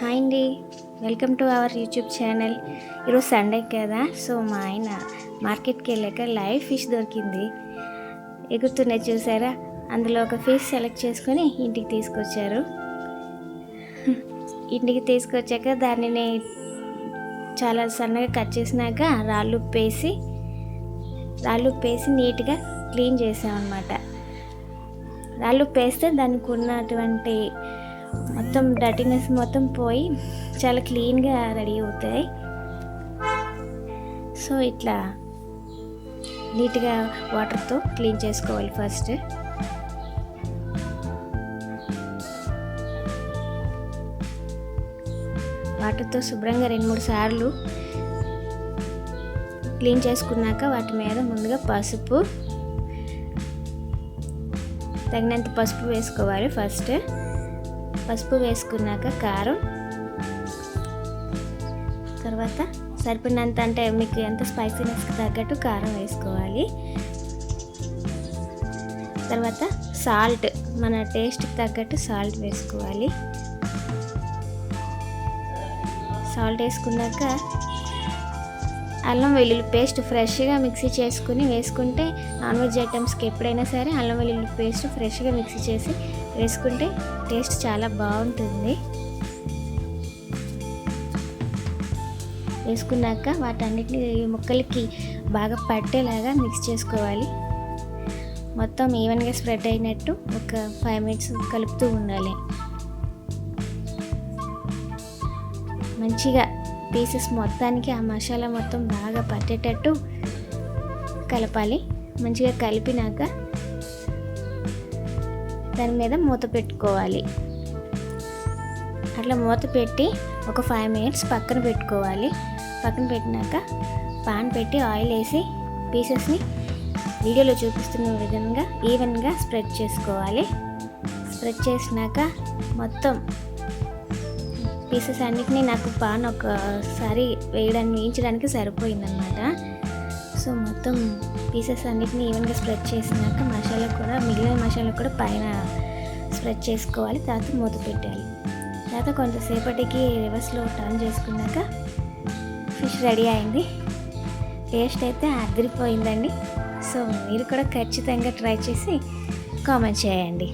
Hi అండి, welcome to our YouTube channel. ఈరోజు Sunday కదా, సో మా ఆయన మార్కెట్కి వెళ్ళాక లైవ్ ఫిష్ దొరికింది. ఎగురుతున్నాయి చూసారా, అందులో ఒక ఫిష్ సెలెక్ట్ చేసుకొని ఇంటికి తీసుకొచ్చారు. ఇంటికి తీసుకొచ్చాక దానిని చాలా సన్నగా కట్ చేసినాక రాళ్ళు ఉప్పు వేసి నీట్గా క్లీన్ చేసామన్నమాట. రాళ్ళు ఉప్పు వేస్తే దానికి ఉన్నటువంటి మొత్తం డర్టీనెస్ మొత్తం పోయి చాలా క్లీన్గా రెడీ అవుతాయి. సో ఇట్లా నీట్గా వాటర్తో క్లీన్ చేసుకోవాలి. ఫస్ట్ వాటర్తో శుభ్రంగా 2-3 సార్లు క్లీన్ చేసుకున్నాక వాటి మీద ముందుగా తగినంత పసుపు వేసుకోవాలి. ఫస్ట్ పసుపు వేసుకున్నాక కారం, తర్వాత సరిపడినంత, అంటే మీకు ఎంత స్పైసీనెస్కి తగ్గట్టు కారం వేసుకోవాలి. తర్వాత సాల్ట్, మన టేస్ట్కి తగ్గట్టు సాల్ట్ వేసుకోవాలి. సాల్ట్ వేసుకున్నాక అల్లం వెల్లుల్లి పేస్ట్ ఫ్రెష్గా మిక్సీ చేసుకుని వేసుకుంటే, నాన్ వెజ్ ఐటమ్స్కి ఎప్పుడైనా సరే అల్లం వెల్లుల్లి పేస్ట్ ఫ్రెష్గా మిక్సీ చేసి వేసుకుంటే టేస్ట్ చాలా బాగుంటుంది. వేసుకున్నాక వాటన్నిటిని ముక్కలకి బాగా పట్టేలాగా మిక్స్ చేసుకోవాలి. మొత్తం ఈవెన్గా స్ప్రెడ్ అయినట్టు ఒక 5 minutes కలుపుతూ ఉండాలి. మంచిగా పీసెస్ మొత్తానికి ఆ మసాలా మొత్తం బాగా పట్టేటట్టు కలపాలి. మంచిగా కలిపినాక దాని మీద మూత పెట్టుకోవాలి. అట్లా మూత పెట్టి ఒక 5 minutes పక్కన పెట్టుకోవాలి. పక్కన పెట్టినాక పాన్ పెట్టి ఆయిల్ వేసి పీసెస్ని వీడియోలో చూపిస్తున్న విధంగా ఈవెన్గా స్ప్రెడ్ చేసుకోవాలి. స్ప్రెడ్ చేసినాక మొత్తం పీసెస్ అన్నిటినీ నాకు పాన్ ఒకసారి వేయించడానికి సరిపోయిందన్నమాట. సో మొత్తం పీసెస్ అన్నిటిని ఈవెన్గా స్ప్రెడ్ చేసినాక మిగిలిన మసాలా కూడా పైన స్ప్రెడ్ చేసుకోవాలి. తర్వాత మూత పెట్టాలి. తర్వాత కొంతసేపటికి రివర్స్లో టర్న్ చేసుకున్నాక ఫిష్ రెడీ అయింది. టేస్ట్ అయితే అదిరిపోయిందండి. సో మీరు కూడా ఖచ్చితంగా ట్రై చేసి కామెంట్ చేయండి.